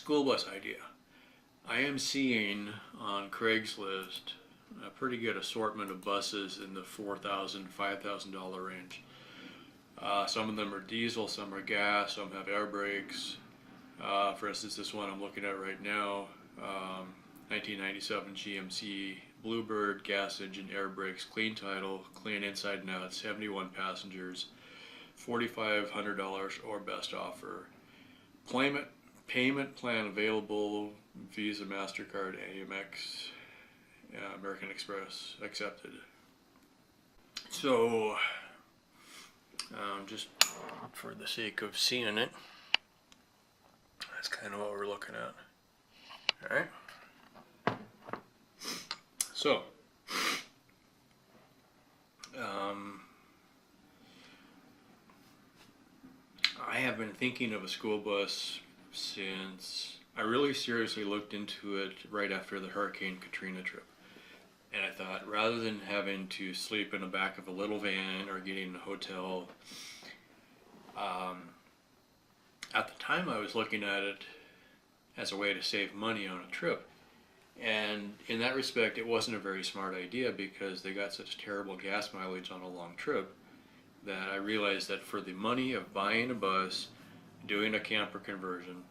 School bus idea. I am seeing on Craigslist a pretty good assortment of buses in the $4,000, $5,000 range. Some of them are diesel, some are gas, some have air brakes. For instance, this one I'm looking at right now, 1997 GMC Bluebird, gas engine, air brakes, clean title, clean inside and out, 71 passengers, $4,500 or best offer. Payment plan available, Visa, MasterCard, Amex, American Express accepted. So, just for the sake of seeing it, that's kind of what we're looking at. Alright. So, I have been thinking of a school bus since I really seriously looked into it right after the Hurricane Katrina trip. And I thought, rather than having to sleep in the back of a little van or getting a hotel, at the time I was looking at it as a way to save money on a trip. And in that respect, it wasn't a very smart idea because they got such terrible gas mileage on a long trip that I realized that for the money of buying a bus, doing a camper conversion,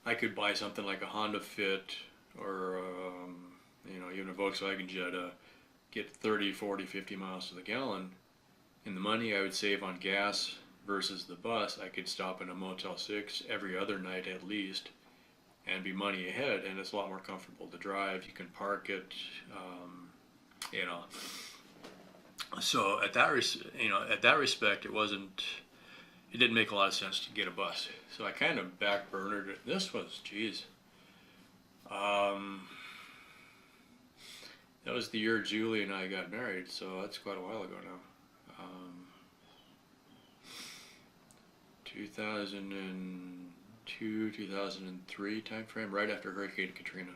I could buy something like a Honda Fit or even a Volkswagen Jetta, get 30, 40, 50 miles to the gallon. And the money I would save on gas versus the bus, I could stop in a Motel 6 every other night at least and be money ahead, and it's a lot more comfortable to drive. You can park it, So at that respect, it didn't make a lot of sense to get a bus. So I kind of backburnered it. This was, that was the year Julie and I got married, so that's quite a while ago now. 2002, 2003 time frame, right after Hurricane Katrina.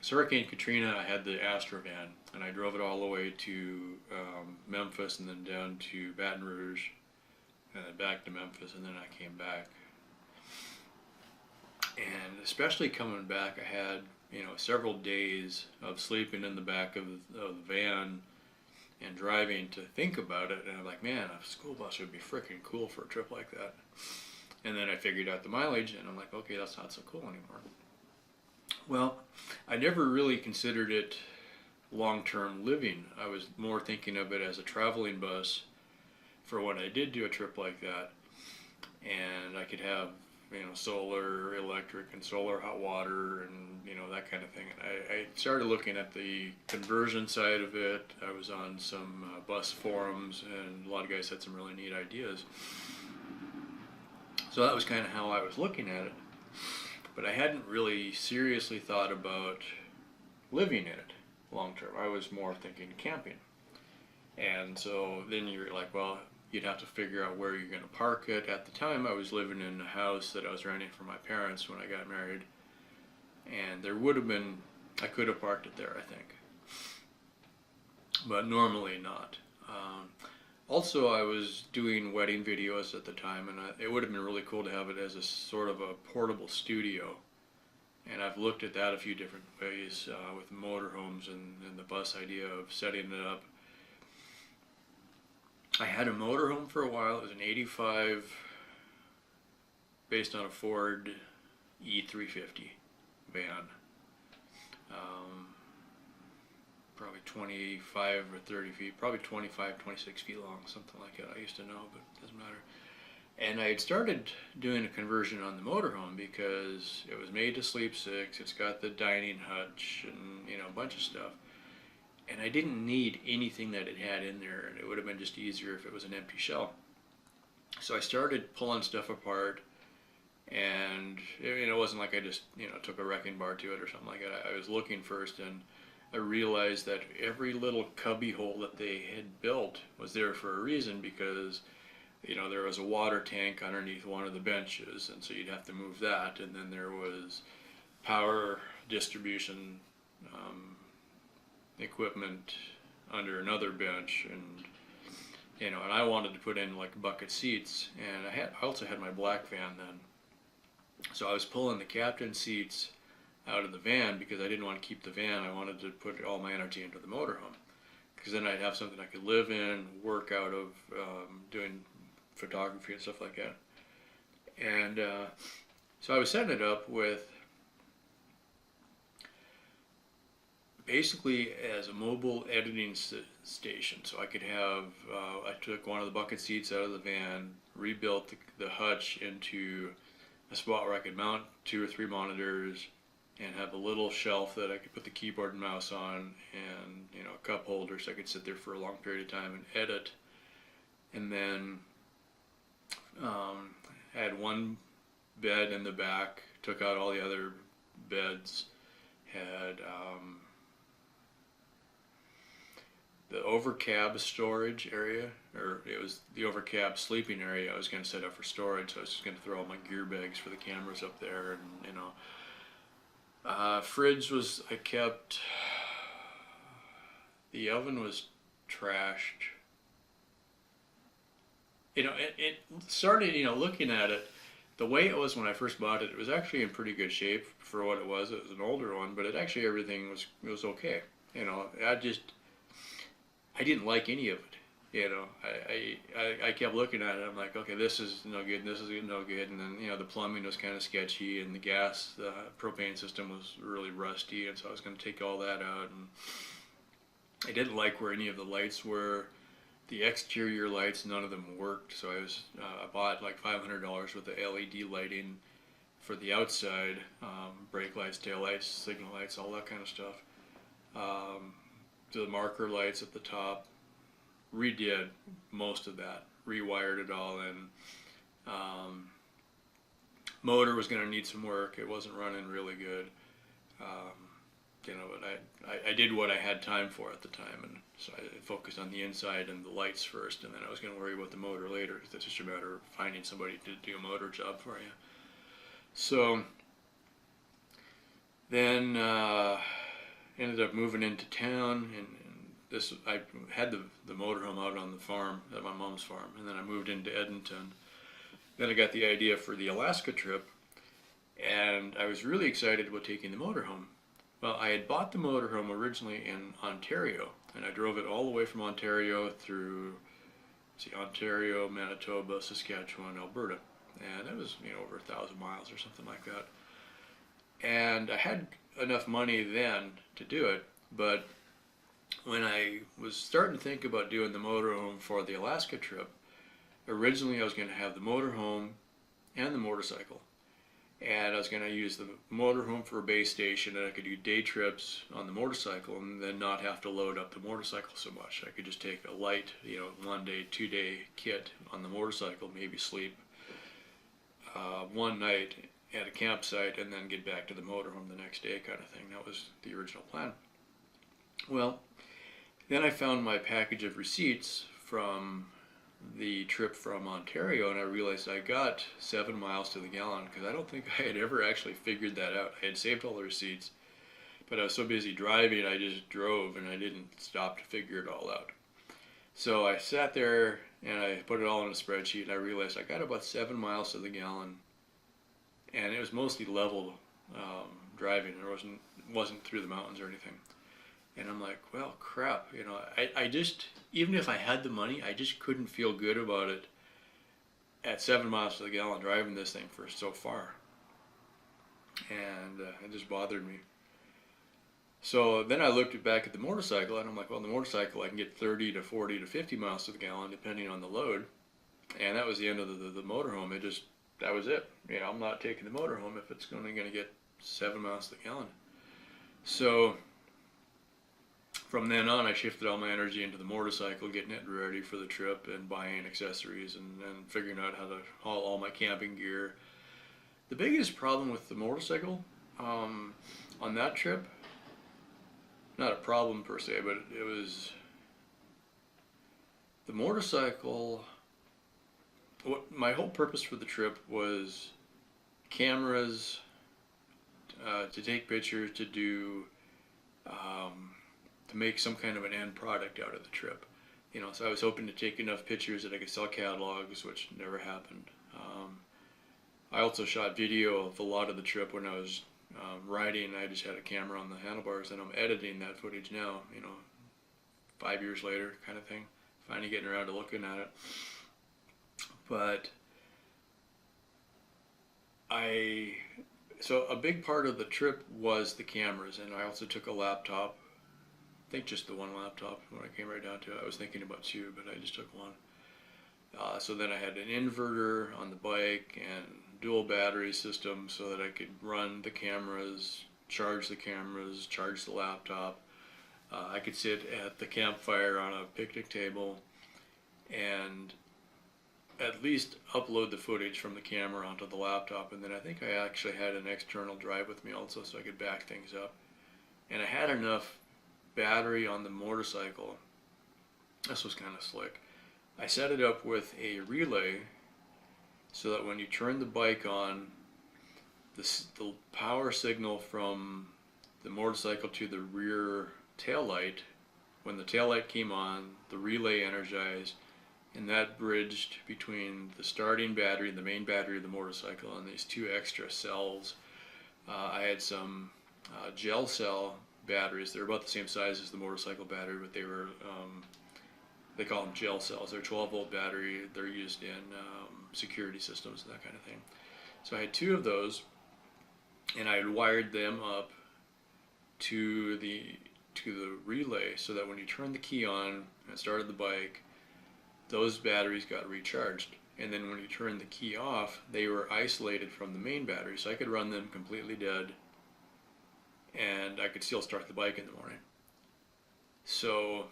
So Hurricane Katrina, I had the Astra van, and I drove it all the way to Memphis, and then down to Baton Rouge, and then back to Memphis, and then I came back. And especially coming back, I had several days of sleeping in the back of the van and driving to think about it, and I'm like, man, a school bus would be freaking cool for a trip like that. And then I figured out the mileage, and I'm like, okay, that's not so cool anymore. Well, I never really considered it long-term living. I was more thinking of it as a traveling bus for when I did do a trip like that, and I could have solar electric and solar hot water and that kind of thing. And I started looking at the conversion side of it. I was on some bus forums, and a lot of guys had some really neat ideas. So that was kind of how I was looking at it. But I hadn't really seriously thought about living in it long term. I was more thinking camping. And so then you're like, well, you'd have to figure out where you're going to park it. At the time, I was living in a house that I was renting for my parents when I got married. And there would have been, I could have parked it there, I think. But normally not. Also, I was doing wedding videos at the time, and it would have been really cool to have it as a sort of a portable studio. And I've looked at that a few different ways with motorhomes and the bus idea of setting it up. I had a motorhome for a while. It was an 85 based on a Ford E350 van. Probably 25 or 30 feet, probably 25, 26 feet long, something like that. I used to know, but it doesn't matter. And I had started doing a conversion on the motorhome because it was made to sleep six. It's got the dining hutch and a bunch of stuff. And I didn't need anything that it had in there, and it would have been just easier if it was an empty shell. So I started pulling stuff apart, and it wasn't like I just took a wrecking bar to it or something like that. I was looking first, and I realized that every little cubby hole that they had built was there for a reason, because there was a water tank underneath one of the benches, and so you'd have to move that, and then there was power distribution equipment under another bench, and and I wanted to put in like bucket seats, and I also had my black van then, So I was pulling the captain seats out of the van because I didn't want to keep the van. I wanted to put all my energy into the motorhome because then I'd have something I could live in, work out of, doing photography and stuff like that. And so I was setting it up with basically as a mobile editing station. So I could have, I took one of the bucket seats out of the van, rebuilt the hutch into a spot where I could mount 2 or 3 monitors and have a little shelf that I could put the keyboard and mouse on, and a cup holder so I could sit there for a long period of time and edit. And then I had one bed in the back, took out all the other beds, had the over cab storage area, or it was the over cab sleeping area I was going to set up for storage. So I was just going to throw all my gear bags for the cameras up there, and fridge was, I kept, the oven was trashed. It started, looking at it, the way it was when I first bought it, it was actually in pretty good shape for what it was. It was an older one, but everything was okay. I didn't like any of it. I kept looking at it. I'm like, okay, this is no good. This is no good. And then the plumbing was kind of sketchy, and the propane system was really rusty. And so I was going to take all that out. And I didn't like where any of the lights were. The exterior lights, none of them worked. So I bought like $500 worth of LED lighting for the outside, brake lights, tail lights, signal lights, all that kind of stuff. The marker lights at the top, redid most of that, rewired it all in. Motor was going to need some work. It wasn't running really good. But I did what I had time for at the time, and so I focused on the inside and the lights first, and then I was going to worry about the motor later, because it's just a matter of finding somebody to do a motor job for you. So then ended up moving into town, and I had the motorhome out on the farm at my mom's farm, and then I moved into Edmonton. Then I got the idea for the Alaska trip, and I was really excited about taking the motorhome. Well, I had bought the motorhome originally in Ontario, and I drove it all the way from Ontario through Ontario, Manitoba, Saskatchewan, Alberta, and that was over 1,000 miles or something like that. And I had enough money then to do it, but when I was starting to think about doing the motorhome for the Alaska trip, originally I was going to have the motorhome and the motorcycle, and I was going to use the motorhome for a base station, and I could do day trips on the motorcycle and then not have to load up the motorcycle so much. I could just take a light, 1 day, 2 day kit on the motorcycle, maybe sleep one night at a campsite and then get back to the motorhome the next day, kind of thing. That was the original plan. Well, then I found my package of receipts from the trip from Ontario, and I realized I got 7 miles to the gallon, because I don't think I had ever actually figured that out. I had saved all the receipts, but I was so busy driving, I just drove and I didn't stop to figure it all out. So I sat there and I put it all in a spreadsheet, and I realized I got about 7 miles to the gallon, and it was mostly level driving. It wasn't through the mountains or anything. And I'm like, well, crap, I just, even if I had the money, I just couldn't feel good about it at 7 miles to the gallon driving this thing for so far. And it just bothered me. So then I looked back at the motorcycle, and I'm like, well, the motorcycle, I can get 30 to 40 to 50 miles to the gallon, depending on the load. And that was the end of the motorhome. That was it. I'm not taking the motorhome if it's only going to get 7 miles to the gallon. So from then on, I shifted all my energy into the motorcycle, getting it ready for the trip and buying accessories and figuring out how to haul all my camping gear. The biggest problem with the motorcycle on that trip, not a problem per se, but it was the motorcycle. My whole purpose for the trip was cameras, to take pictures, to do to make some kind of an end product out of the trip. So I was hoping to take enough pictures that I could sell catalogs, which never happened. I also shot video of a lot of the trip when I was riding. I just had a camera on the handlebars, and I'm editing that footage now, 5 years later kind of thing. Finally getting around to looking at it. But so a big part of the trip was the cameras, and I also took a laptop. I think just the one laptop when I came right down to it. I was thinking about two, but I just took one. So then I had an inverter on the bike and dual battery system so that I could run the cameras, charge the laptop. I could sit at the campfire on a picnic table and at least upload the footage from the camera onto the laptop, and then I think I actually had an external drive with me also so I could back things up. And I had enough battery on the motorcycle. This was kind of slick. I set it up with a relay so that when you turn the bike on, the power signal from the motorcycle to the rear tail light, when the tail light came on, the relay energized, and that bridged between the starting battery, the main battery of the motorcycle, and these two extra cells. I had some gel cell batteries. They're about the same size as the motorcycle battery, but they call them gel cells. They're 12-volt battery. They're used in security systems and that kind of thing. So I had two of those, and I had wired them up to the relay so that when you turned the key on and started the bike, those batteries got recharged. And then when you turned the key off, they were isolated from the main battery, so I could run them completely dead, and I could still start the bike in the morning. So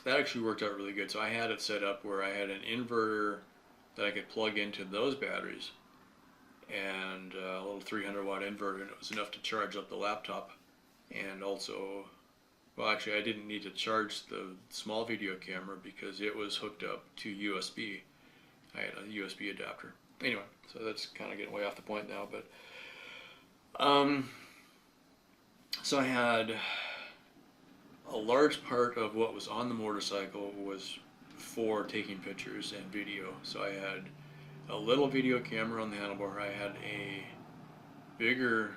that actually worked out really good. So I had it set up where I had an inverter that I could plug into those batteries, and a little 300 watt inverter, and it was enough to charge up the laptop. And also, well, actually I didn't need to charge the small video camera because it was hooked up to USB. I had a USB adapter. Anyway, so that's kind of getting way off the point now, but so I had a large part of what was on the motorcycle was for taking pictures and video. So I had a little video camera on the handlebar. I had a bigger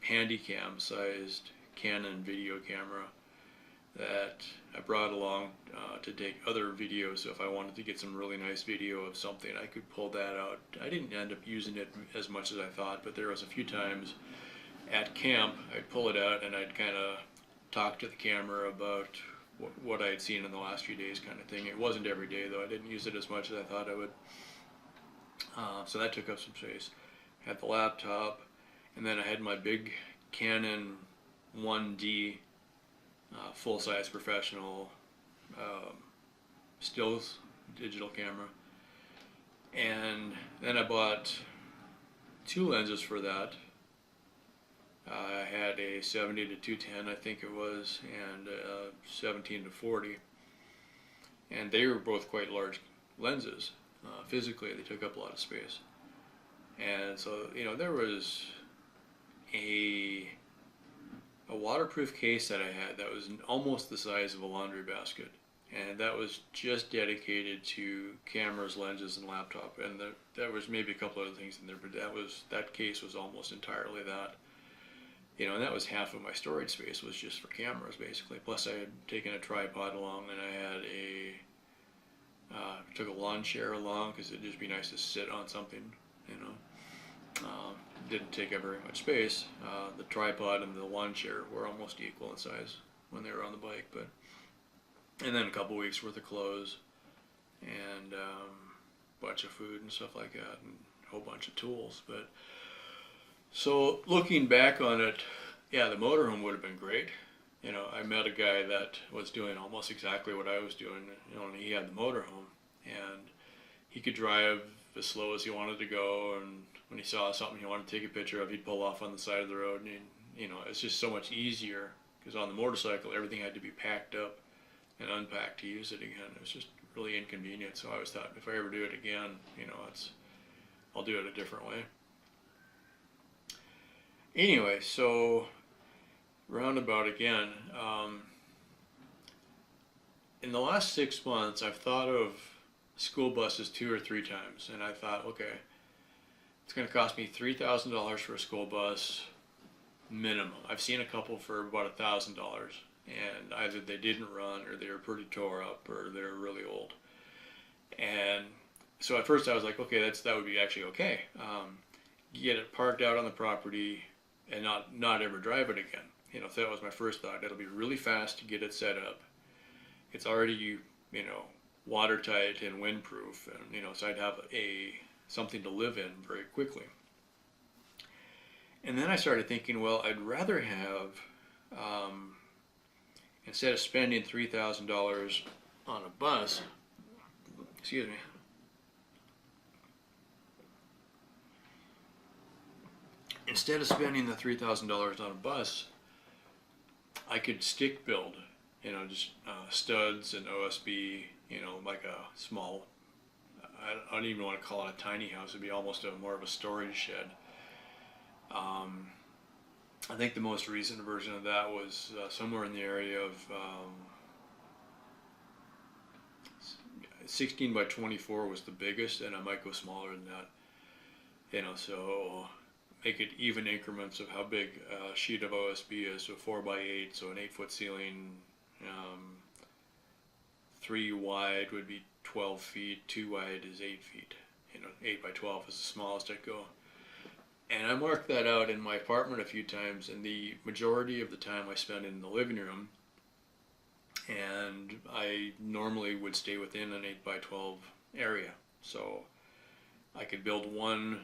Handycam sized Canon video camera that I brought along to take other videos. So if I wanted to get some really nice video of something, I could pull that out. I didn't end up using it as much as I thought, but there was a few times at camp I'd pull it out and I'd kind of talk to the camera about what I had seen in the last few days, kind of thing. It wasn't every day though. I didn't use it as much as I thought I would. So that took up some space. I had the laptop, and then I had my big Canon 1D full-size professional stills digital camera, and then I bought two lenses for that. I had a 70 to 210, I think it was, and a 17 to 40, and they were both quite large lenses. Physically, they took up a lot of space, and so there was a waterproof case that I had that was almost the size of a laundry basket, and that was just dedicated to cameras, lenses, and laptop. And there was maybe a couple other things in there, but that case was almost entirely that. And that was half of my storage space was just for cameras, basically. Plus, I had taken a tripod along, and I had took a lawn chair along because it'd just be nice to sit on something, Didn't take up very much space. The tripod and the lawn chair were almost equal in size when they were on the bike, and then a couple weeks worth of clothes, and a bunch of food and stuff like that, and a whole bunch of tools. But so looking back on it, yeah, the motorhome would have been great. I met a guy that was doing almost exactly what I was doing. And he had the motorhome, and he could drive as slow as he wanted to go, and when he saw something he wanted to take a picture of, he'd pull off on the side of the road, and it's just so much easier because on the motorcycle everything had to be packed up and unpacked to use it again. It was just really inconvenient. So I always thought if I ever do it again, I'll do it a different way. Anyway, so roundabout again, in the last 6 months I've thought of school buses 2 or 3 times, and I thought, okay, it's going to cost me $3,000 for a school bus minimum. I've seen a couple for about $1,000, and either they didn't run, or they were pretty tore up, or they were really old. And so at first I was like, okay, that would be actually okay. Get it parked out on the property and not ever drive it again. You know, so that was my first thought. It'll be really fast to get it set up. It's already, watertight and windproof, and so I'd have something to live in very quickly. And then I started thinking, well, I'd rather have, instead of spending $3,000 on a bus, excuse me, instead of spending the $3,000 on a bus, I could stick build, just studs and OSB, like a small, I don't even want to call it a tiny house. It'd be almost more of a storage shed. I think the most recent version of that was somewhere in the area of 16 by 24 was the biggest, and I might go smaller than that. So make it even increments of how big a sheet of OSB is. So 4 by 8, so an 8-foot ceiling. 3 wide would be 12 feet. 2 wide is 8 feet. 8 by 12 is the smallest I'd go. And I marked that out in my apartment a few times, and the majority of the time I spent in the living room. And I normally would stay within an 8 by 12 area. So I could build one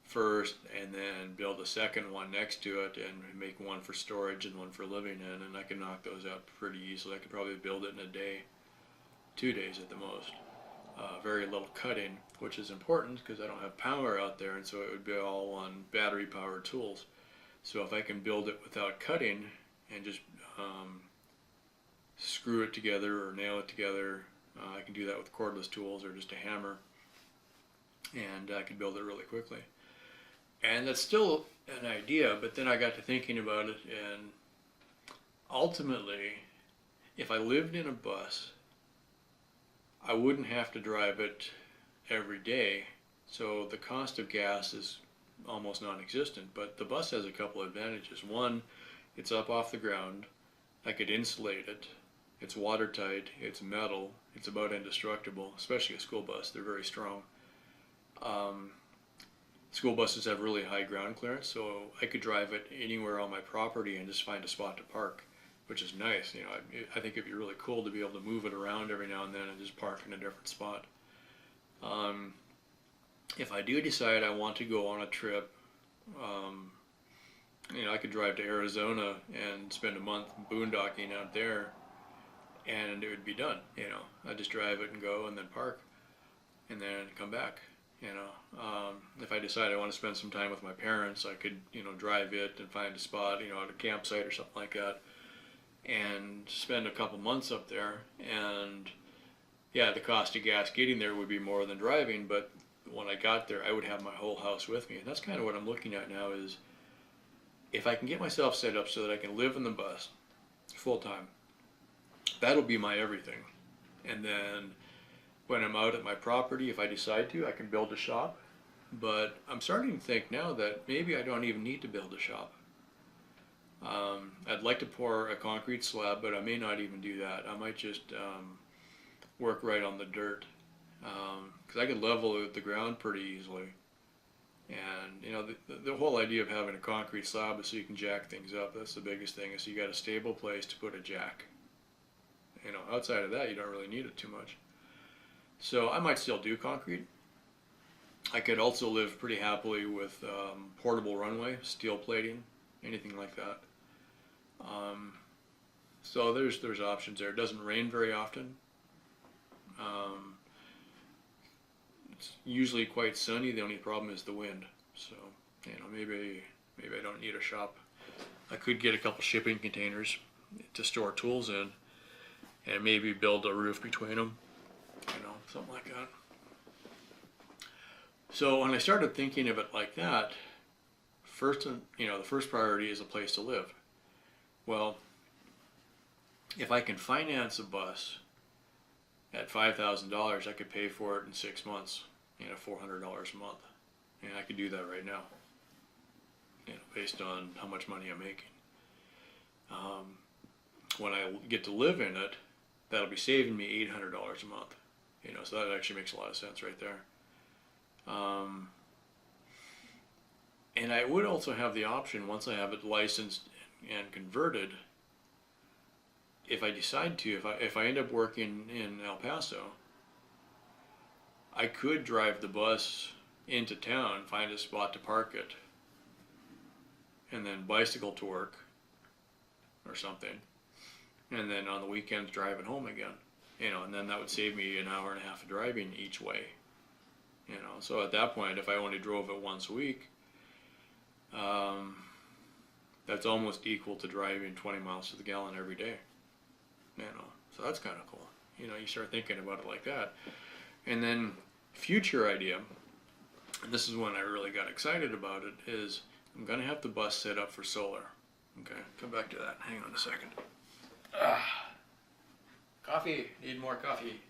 first and then build a second one next to it and make one for storage and one for living in, and I could knock those out pretty easily. I could probably build it in a day, 2 days at the most. Very little cutting, which is important because I don't have power out there, and so it would be all on battery powered tools. So if I can build it without cutting and just screw it together or nail it together, I can do that with cordless tools or just a hammer, and I can build it really quickly. And that's still an idea, but then I got to thinking about it, and ultimately, if I lived in a bus, I wouldn't have to drive it every day, so the cost of gas is almost non-existent. But the bus has a couple of advantages. One, it's up off the ground. I could insulate it. It's watertight. It's metal. It's about indestructible, especially a school bus. They're very strong. School buses have really high ground clearance, so I could drive it anywhere on my property and just find a spot to park, which is nice. I think it'd be really cool to be able to move it around every now and then and just park in a different spot. If I do decide I want to go on a trip, I could drive to Arizona and spend a month boondocking out there, and it would be done. I'd just drive it and go and then park and then come back. If I decide I want to spend some time with my parents, I could, drive it and find a spot, at a campsite or something like that, and spend a couple months up there. And yeah, the cost of gas getting there would be more than driving, but when I got there, I would have my whole house with me. And that's kind of what I'm looking at now, is if I can get myself set up so that I can live in the bus full time, that'll be my everything. And then when I'm out at my property, if I decide to, I can build a shop. But I'm starting to think now that maybe I don't even need to build a shop. I'd like to pour a concrete slab, but I may not even do that. I might just work right on the dirt, because I could level the ground pretty easily. And the whole idea of having a concrete slab is so you can jack things up. That's the biggest thing, is so you got a stable place to put a jack. Outside of that, you don't really need it too much. So I might still do concrete. I could also live pretty happily with portable runway, steel plating, anything like that. So there's options there. It doesn't rain very often. It's usually quite sunny. The only problem is the wind. So maybe I don't need a shop. I could get a couple shipping containers to store tools in, and maybe build a roof between them. Something like that. So when I started thinking of it like that, the first priority is a place to live. Well, if I can finance a bus At $5,000, I could pay for it in 6 months, $400 a month. And I could do that right now, based on how much money I'm making. When I get to live in it, that'll be saving me $800 a month. So that actually makes a lot of sense right there. And I would also have the option, once I have it licensed and converted, if I decide to, if I end up working in El Paso, I could drive the bus into town, find a spot to park it, and then bicycle to work or something, and then on the weekends drive it home again, and then that would save me an hour and a half of driving each way, so at that point, if I only drove it once a week, that's almost equal to driving 20 miles to the gallon every day, so that's kind of cool. You start thinking about it like that. And then future idea, and this is when I really got excited about it, is I'm going to have the bus set up for solar. Okay, come back to that. Hang on a second. Coffee. Need more coffee.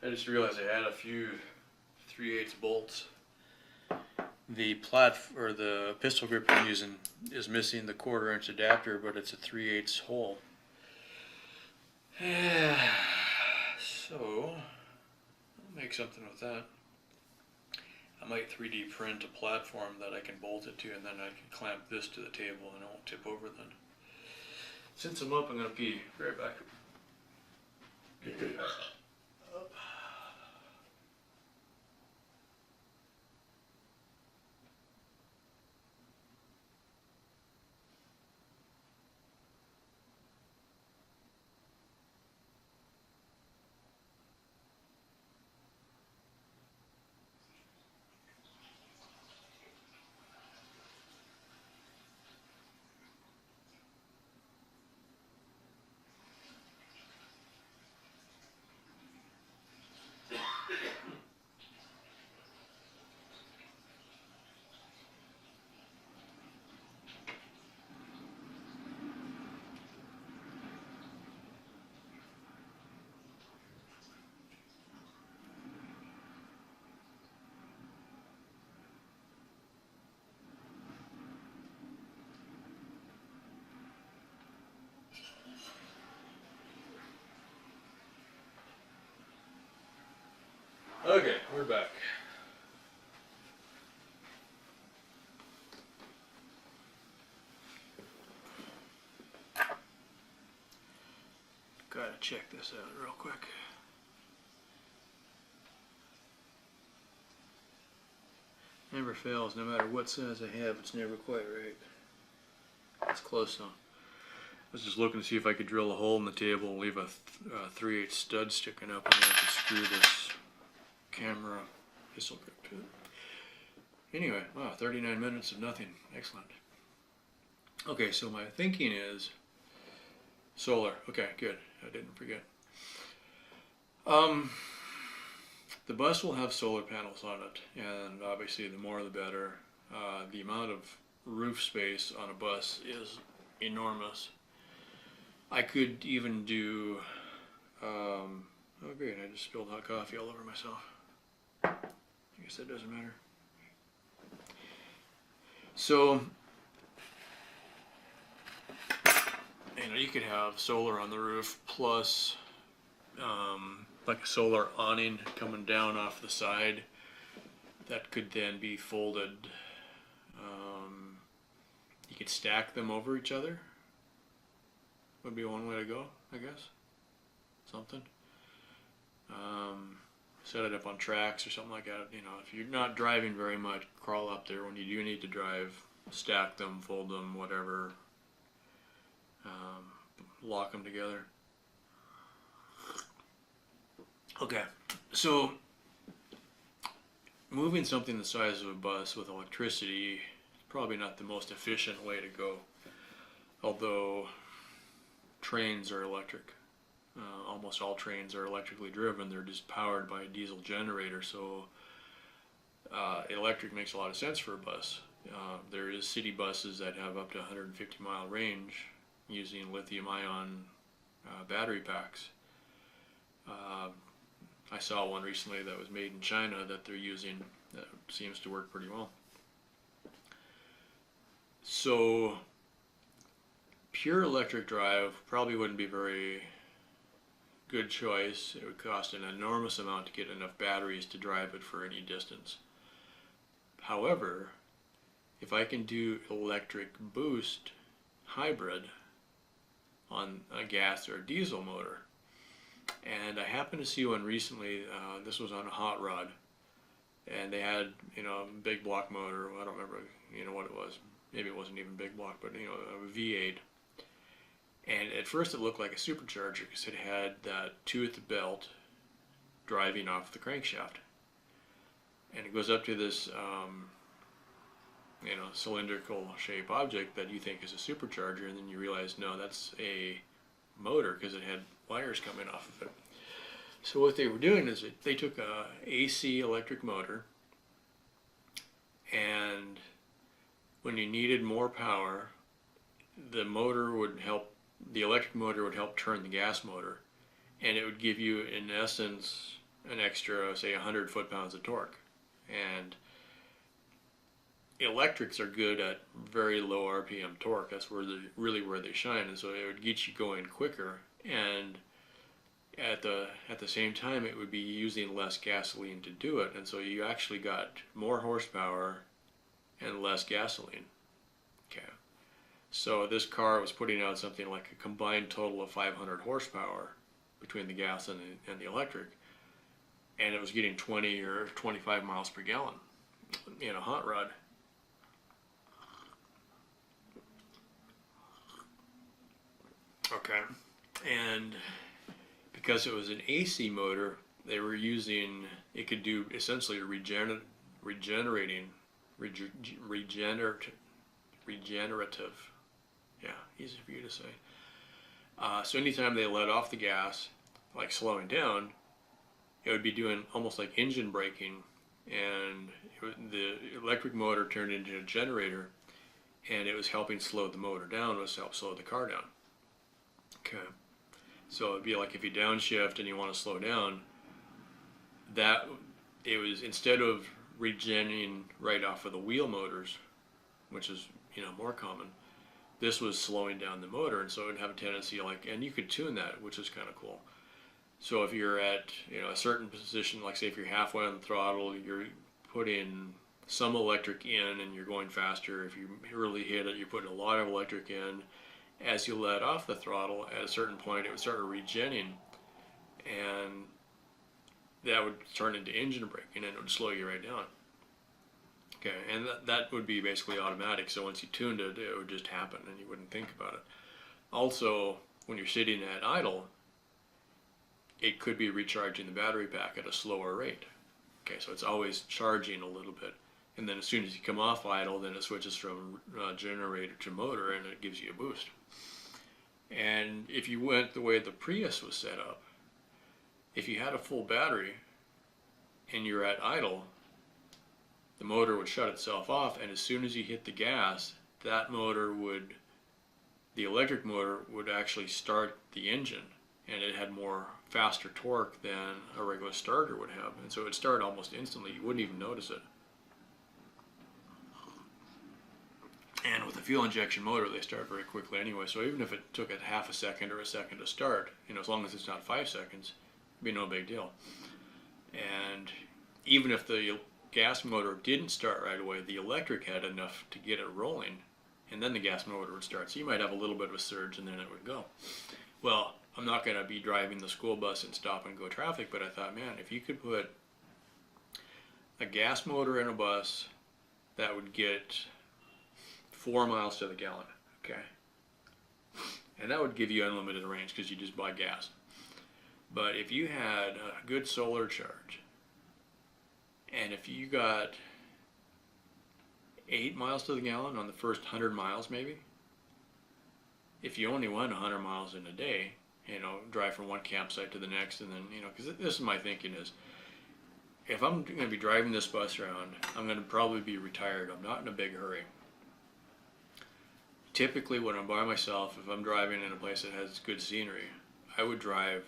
I just realized I had a few 3/8 bolts. The the pistol grip I'm using is missing the 1/4 inch adapter, but it's a 3/8 hole. So I'll make something with that. I might 3D print a platform that I can bolt it to, and then I can clamp this to the table and it won't tip over then. Since I'm up, I'm gonna pee. Be right back. Up. Okay, we're back. Gotta check this out real quick. Never fails, no matter what size I have, it's never quite right. It's close though. I was just looking to see if I could drill a hole in the table and leave a 3/8 stud sticking up, and then I could screw this camera pistol grip to it. Anyway, wow, 39 minutes of nothing. Excellent. Okay, so my thinking is solar. Okay, good. I didn't forget. Um, the bus will have solar panels on it, and obviously the more the better. The amount of roof space on a bus is enormous. I could even do, oh great, I just spilled hot coffee all over myself. I guess that doesn't matter. So, you could have solar on the roof plus like a solar awning coming down off the side that could then be folded. You could stack them over each other. Would be one way to go, I guess. Something. Set it up on tracks or something like that. If you're not driving very much, crawl up there. When you do need to drive, stack them, fold them, whatever. Lock them together. Okay, so moving something the size of a bus with electricity is probably not the most efficient way to go. Although trains are electric. Almost all trains are electrically driven. They're just powered by a diesel generator, so electric makes a lot of sense for a bus. There is city buses that have up to 150-mile range using lithium-ion battery packs. I saw one recently that was made in China that they're using that seems to work pretty well. So pure electric drive probably wouldn't be very good choice. It would cost an enormous amount to get enough batteries to drive it for any distance. However, if I can do electric boost hybrid on a gas or a diesel motor, and I happened to see one recently, this was on a hot rod, and they had, a big block motor. I don't remember, what it was. Maybe it wasn't even big block, but, a V8. And at first it looked like a supercharger because it had that tooth belt driving off the crankshaft. And it goes up to this, cylindrical shape object that you think is a supercharger, and then you realize, no, that's a motor because it had wires coming off of it. So what they were doing is they took a AC electric motor, and when you needed more power, the electric motor would help turn the gas motor, and it would give you, in essence, an extra, say, 100 foot-pounds of torque. And electrics are good at very low RPM torque. That's really where they shine, and so it would get you going quicker, and at the same time it would be using less gasoline to do it, and so you actually got more horsepower and less gasoline. Okay, so this car was putting out something like a combined total of 500 horsepower between the gas and the electric, and it was getting 20 or 25 miles per gallon in a hot rod. Okay, and because it was an AC motor, they were using, it could do essentially regenerative, yeah, easy for you to say. So anytime they let off the gas, like slowing down, it would be doing almost like engine braking, and the electric motor turned into a generator, and it was helping slow the motor down, it was help slow the car down. Okay, so it'd be like if you downshift and you want to slow down, that it was, instead of regenerating right off of the wheel motors, which is more common, this was slowing down the motor, and so it would have a tendency and you could tune that, which is kind of cool. So if you're at a certain position, like say if you're halfway on the throttle, you're putting some electric in and you're going faster. If you really hit it, you're putting a lot of electric in. As you let off the throttle, at a certain point it would start regenerating, and that would turn into engine braking, and it would slow you right down. Okay, and that would be basically automatic, so once you tuned it, it would just happen and you wouldn't think about it. Also, when you're sitting at idle, it could be recharging the battery pack at a slower rate. Okay, so it's always charging a little bit, And then as soon as you come off idle, then it switches from generator to motor, and it gives you a boost. And if you went the way the Prius was set up, if you had a full battery and you're at idle, the motor would shut itself off, and as soon as you hit the gas, that motor would, the electric motor would actually start the engine, and it had more faster torque than a regular starter would have, and so it would start almost instantly. You wouldn't even notice it. And with the fuel injection motor, they start very quickly anyway, so even if it took a half a second or a second to start, as long as it's not 5 seconds, it'd be no big deal. And even if the gas motor didn't start right away, the electric had enough to get it rolling, and then the gas motor would start. So you might have a little bit of a surge, and then it would go. Well, I'm not going to be driving the school bus in stop and go traffic, but I thought, man, if you could put a gas motor in a bus that would get 4 miles to the gallon, okay, and that would give you unlimited range because you just buy gas. But if you had a good solar charge, and if you got 8 miles to the gallon on the first 100 miles maybe, if you only went 100 miles in a day, drive from one campsite to the next, and then, because this is my thinking is, if I'm going to be driving this bus around, I'm going to probably be retired. I'm not in a big hurry. Typically when I'm by myself, if I'm driving in a place that has good scenery, I would drive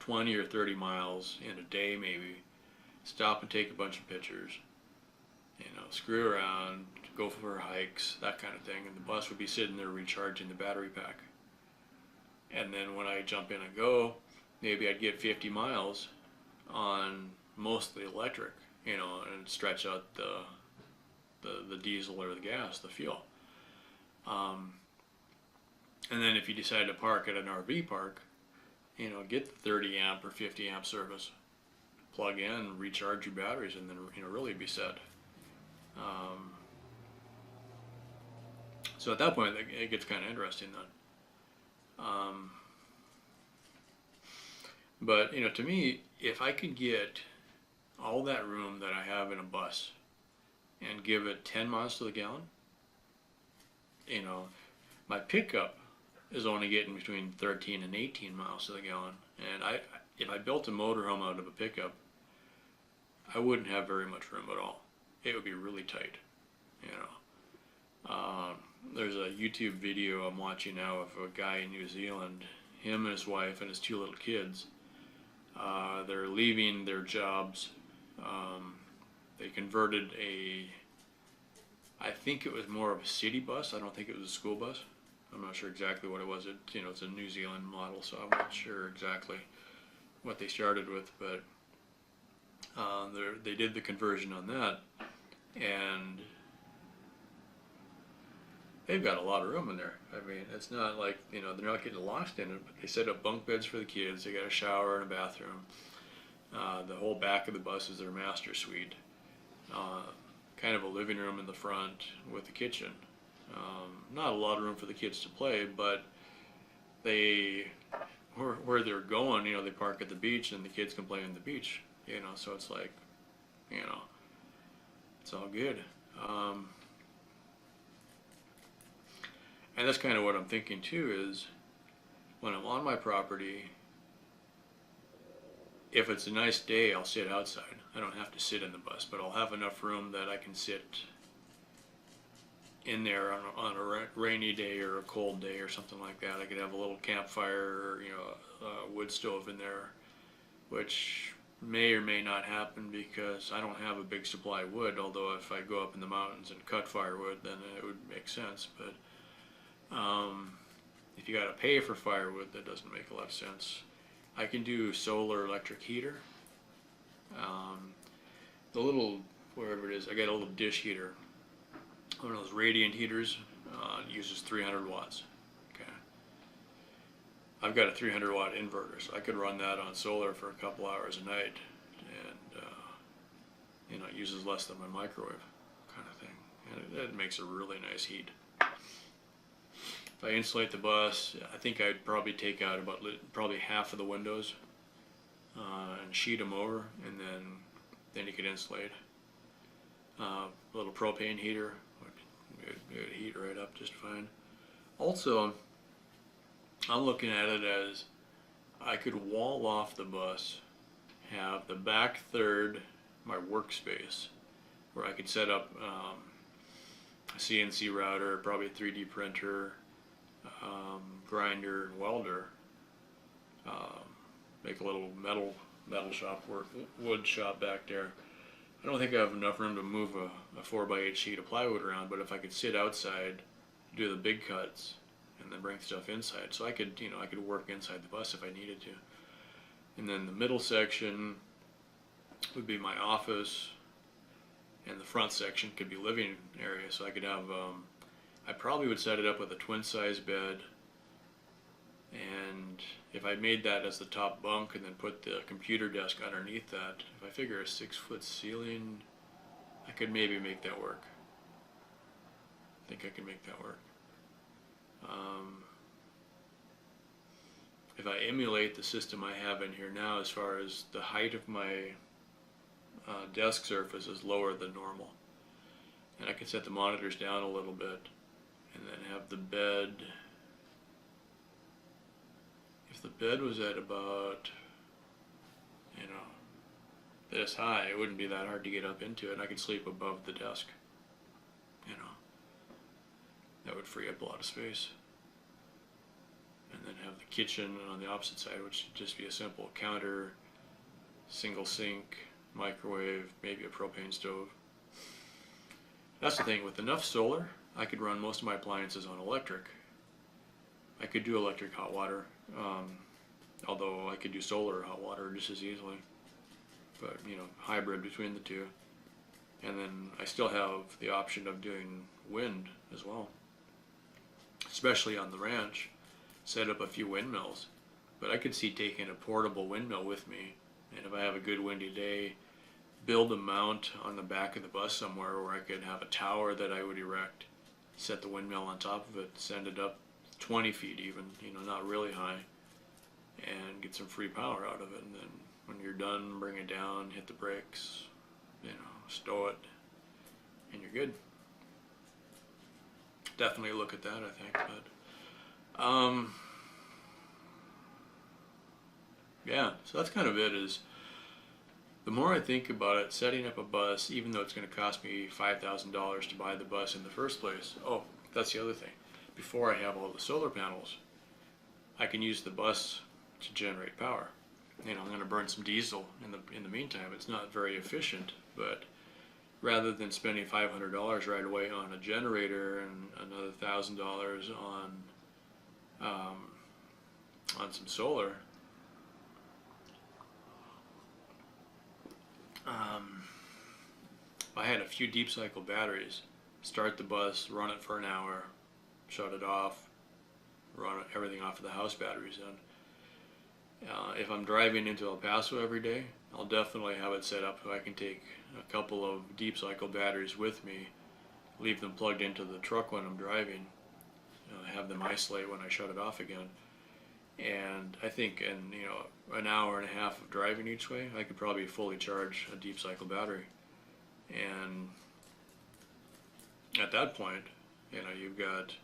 20 or 30 miles in a day maybe, stop and take a bunch of pictures, screw around, go for hikes, that kind of thing, and the bus would be sitting there recharging the battery pack. And then when I jump in and go, maybe I'd get 50 miles on mostly electric, and stretch out the diesel or the gas, the fuel. And then if you decide to park at an RV park, get the 30 amp or 50 amp service, plug in, recharge your batteries, and then really be set. So at that point, it gets kind of interesting then. But to me, if I could get all that room that I have in a bus and give it 10 miles to the gallon, my pickup is only getting between 13 and 18 miles to the gallon. And if I built a motorhome out of a pickup, I wouldn't have very much room at all. It would be really tight, There's a YouTube video I'm watching now of a guy in New Zealand, him and his wife and his 2 little kids. They're leaving their jobs. They converted I think it was more of a city bus. I don't think it was a school bus. I'm not sure exactly what it was. It's a New Zealand model, so I'm not sure exactly what they started with, but they did the conversion on that, and they've got a lot of room in there. I mean, it's not like, they're not getting lost in it, but they set up bunk beds for the kids. They got a shower and a bathroom. The whole back of the bus is their master suite. Kind of a living room in the front with a kitchen. Not a lot of room for the kids to play, but where they're going, they park at the beach and the kids can play on the beach, so it's like, it's all good. And that's kind of what I'm thinking too, is when I'm on my property, if it's a nice day, I'll sit outside. I don't have to sit in the bus, but I'll have enough room that I can sit in there on a rainy day or a cold day or something like that. I could have a little campfire or, a wood stove in there, which may or may not happen because I don't have a big supply of wood, although if I go up in the mountains and cut firewood, then it would make sense. But if you got to pay for firewood, that doesn't make a lot of sense. I can do solar electric heater. The little, wherever it is, I got a little dish heater. One of those radiant heaters, uses 300 watts. Okay. I've got a 300 watt inverter, so I could run that on solar for a couple hours a night, and it uses less than my microwave, kind of thing, and it makes a really nice heat. If I insulate the bus, I think I'd probably take out probably half of the windows and sheet them over, and then you could insulate. A little propane heater would heat right up just fine. Also, I'm looking at it as I could wall off the bus, have the back third my workspace, where I could set up a CNC router, probably a 3D printer, grinder, and welder. Make a little metal shop work, wood shop back there. I don't think I have enough room to move a 4x8 sheet of plywood around, but if I could sit outside, do the big cuts, and then bring stuff inside, so I could, I could work inside the bus if I needed to. And then the middle section would be my office, and the front section could be living area, so I could have, I probably would set it up with a twin size bed, and if I made that as the top bunk and then put the computer desk underneath that, if I figure a 6-foot ceiling, I could maybe make that work. I think I can make that work. If I emulate the system I have in here now, as far as the height of my desk surface is lower than normal, and I can set the monitors down a little bit, and then have the bed. If the bed was at about, this high, it wouldn't be that hard to get up into it, and I could sleep above the desk. That would free up a lot of space. And then have the kitchen on the opposite side, which would just be a simple counter, single sink, microwave, maybe a propane stove. That's the thing, with enough solar, I could run most of my appliances on electric. I could do electric hot water, although I could do solar hot water just as easily. But, hybrid between the two. And then I still have the option of doing wind as well. Especially on the ranch, set up a few windmills. But I could see taking a portable windmill with me, and if I have a good windy day, build a mount on the back of the bus somewhere where I could have a tower that I would erect, set the windmill on top of it, send it up 20 feet even, not really high, and get some free power out of it. And then when you're done, bring it down, hit the brakes, stow it, and you're good. Definitely look at that, I think. But yeah, so that's kind of it. Is the more I think about it, setting up a bus, even though it's going to cost me $5,000 to buy the bus in the first place. Oh, that's the other thing. Before I have all the solar panels, I can use the bus to generate power. I'm going to burn some diesel in the meantime. It's not very efficient, but rather than spending $500 right away on a generator and another $1,000 on some solar, I had a few deep cycle batteries. Start the bus, run it for an hour, shut it off, run everything off of the house batteries then. If I'm driving into El Paso every day, I'll definitely have it set up so I can take a couple of deep cycle batteries with me, leave them plugged into the truck when I'm driving, have them isolate when I shut it off again. And I think in an hour and a half of driving each way, I could probably fully charge a deep cycle battery. And at that point, you've got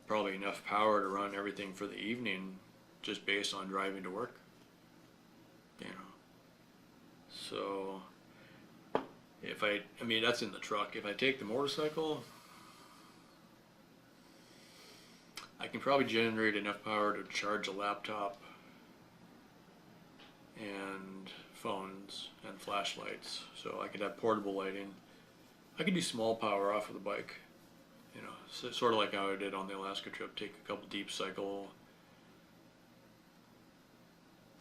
probably enough power to run everything for the evening just based on driving to work. So if I mean that's in the truck. If I take the motorcycle, I can probably generate enough power to charge a laptop and phones and flashlights, so I could have portable lighting. I could do small power off of the bike, sort of like how I did on the Alaska trip, take a couple deep cycle.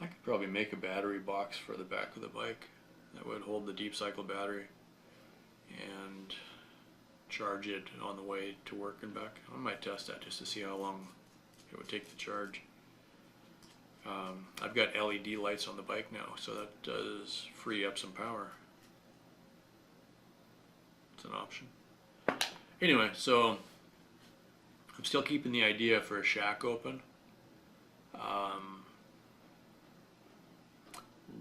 I could probably make a battery box for the back of the bike that would hold the deep cycle battery and charge it on the way to work and back. I might test that just to see how long it would take to charge. I've got LED lights on the bike now, so that does free up some power. It's an option. Anyway, so I'm still keeping the idea for a shack open.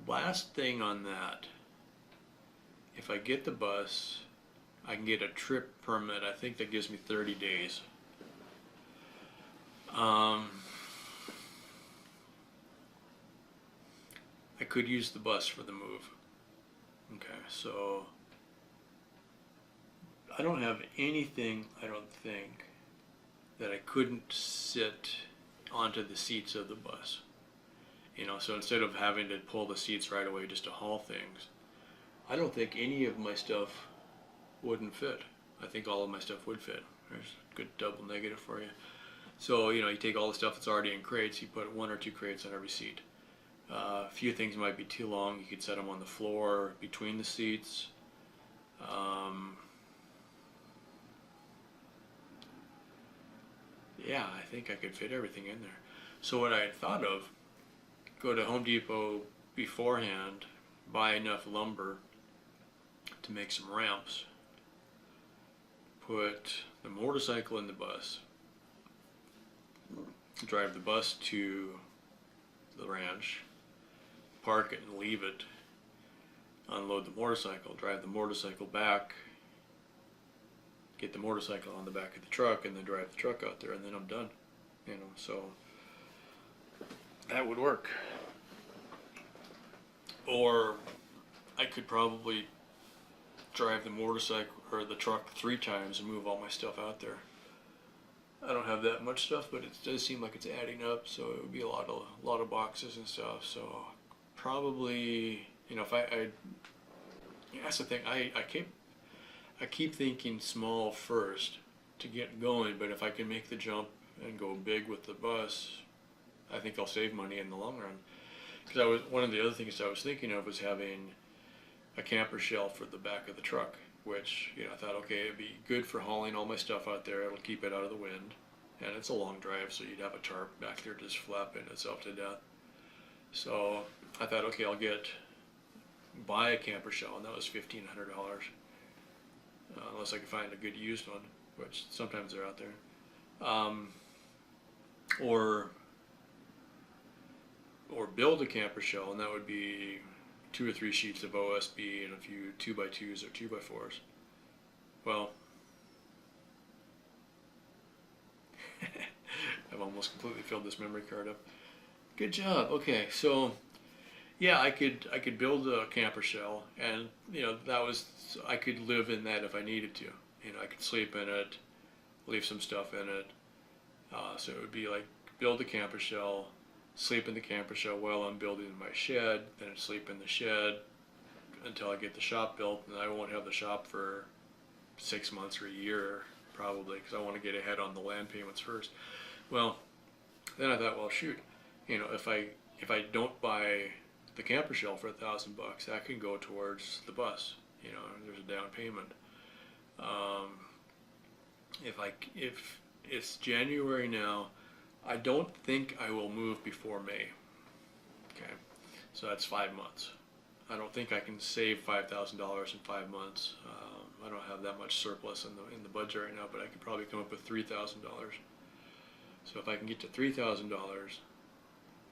Last thing on that, if I get the bus, I can get a trip permit. I think that gives me 30 days. I could use the bus for the move. Okay, so I don't have anything, I don't think, that I couldn't sit onto the seats of the bus. You know, so instead of having to pull the seats right away just to haul things, I don't think any of my stuff wouldn't fit. I think all of my stuff would fit. There's a good double negative for you. So, you know, you take all the stuff that's already in crates, you put 1 or 2 crates on every seat. A few things might be too long. You could set them on the floor between the seats. Yeah, I think I could fit everything in there. So what I had thought of, go to Home Depot beforehand, buy enough lumber to make some ramps, put the motorcycle in the bus, drive the bus to the ranch, park it and leave it, unload the motorcycle, drive the motorcycle back, get the motorcycle on the back of the truck, and then drive the truck out there, and then I'm done. You know, so that would work. Or I could probably drive the motorcycle or the truck 3 times and move all my stuff out there. I don't have that much stuff, but it does seem like it's adding up, so it would be a lot of boxes and stuff. So probably, you know, if I that's the thing. I keep thinking small first to get going, but if I can make the jump and go big with the bus, I think I'll save money in the long run. Because one of the other things I was thinking of was having a camper shell for the back of the truck, which, you know, I thought, okay, it'd be good for hauling all my stuff out there. It'll keep it out of the wind, and it's a long drive, so you'd have a tarp back there just flapping itself to death. So I thought, okay, buy a camper shell, and that was $1,500. Unless I can find a good used one, which sometimes they're out there. Or build a camper shell, and that would be 2 or 3 sheets of OSB and a few 2x2s or 2x4s. Well, I've almost completely filled this memory card up. Good job. Okay, so yeah, I could build a camper shell, and you know, I could live in that if I needed to. You know, I could sleep in it, leave some stuff in it. So it would be like build a camper shell, sleep in the camper shell while I'm building my shed, then I'd sleep in the shed until I get the shop built, and I won't have the shop for 6 months or a year probably, because I want to get ahead on the land payments first. Well, then I thought, well, shoot, you know, if I don't buy the camper shell for $1,000, that can go towards the bus. You know, there's a down payment. If it's January now, I don't think I will move before May. Okay, so that's 5 months. I don't think I can save $5,000 in 5 months. I don't have that much surplus in the budget right now, but I could probably come up with $3,000. So if I can get to $3,000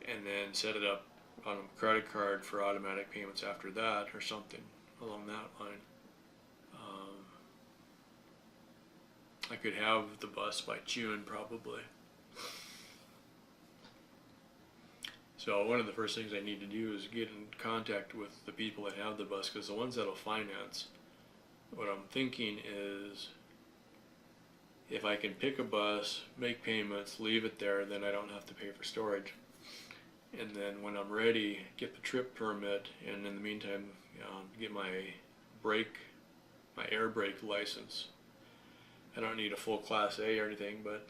and then set it up on a credit card for automatic payments after that, or something along that line, I could have the bus by June probably. So one of the first things I need to do is get in contact with the people that have the bus, because the ones that'll finance, what I'm thinking is, if I can pick a bus, make payments, leave it there, then I don't have to pay for storage. And then when I'm ready, get the trip permit, and in the meantime, get my air brake license. I don't need a full Class A or anything, but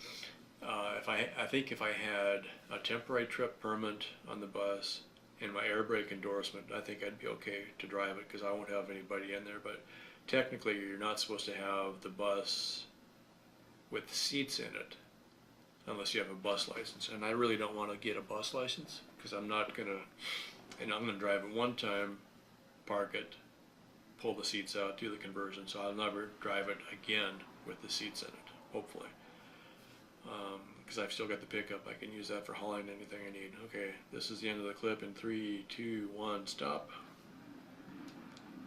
I think if I had a temporary trip permit on the bus and my air brake endorsement, I think I'd be okay to drive it, because I won't have anybody in there. But technically, you're not supposed to have the bus with seats in it unless you have a bus license, and I really don't want to get a bus license, because I'm going to drive it one time, park it, pull the seats out, do the conversion, so I'll never drive it again with the seats in it, hopefully. Because I've still got the pickup, I can use that for hauling anything I need. Okay, this is the end of the clip in 3, 2, 1, stop.